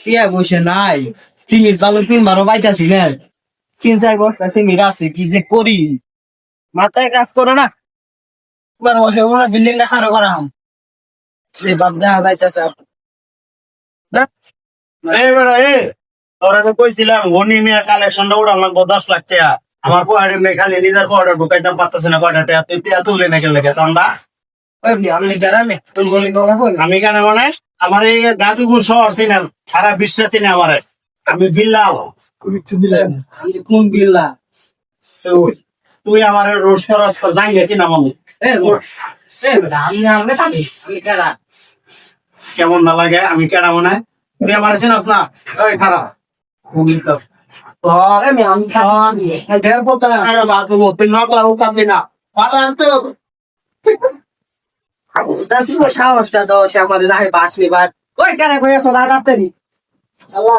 শুয়ে বসে নাই তিমির চালু ফিল্ম আরো পাইতাছি না 3-4 বস্তা সিমির আছে কি যে করি মাথায় কাজ করে না এবার বসে মনে বিল্ডিং না খারো করাম সে বাপ দেখা যাইতেছে বেড়া তোরা তো কইছিলাম ঘনি মিয়া কালেকশনটা উড়াল লাগবো 10 লাখ টাকা আমার পোহাড়ে মেয়ে খালি নিজের পোহাড়ে ঢুকাইতাম পারতেছে না কয়টা টাকা তুই টিয়া তুলে নাকি লেগে চান্দা আমি গ্রামে তুই বলি আমি কেন মানে আমার এই গাজীপুর শহর চিনেন সারা বিশ্ব চিনে আমার আমি বিল্লাল কোন বিল্লা তুই আমার রোজ খরচ যাই গেছি না মনে আমি কেডা কেমন না লাগে আমি কেন মনে তুই আমার চিনস না ওই খারাপ তোরে আমি খাওয়ানি ঢের বলতে তুই নকলা উঠাবি না দাসি কো সাহসটা তো সে আমাদের রাহে বাঁচবে বাদ ওই কেন কইছো না রাতে নি আল্লাহ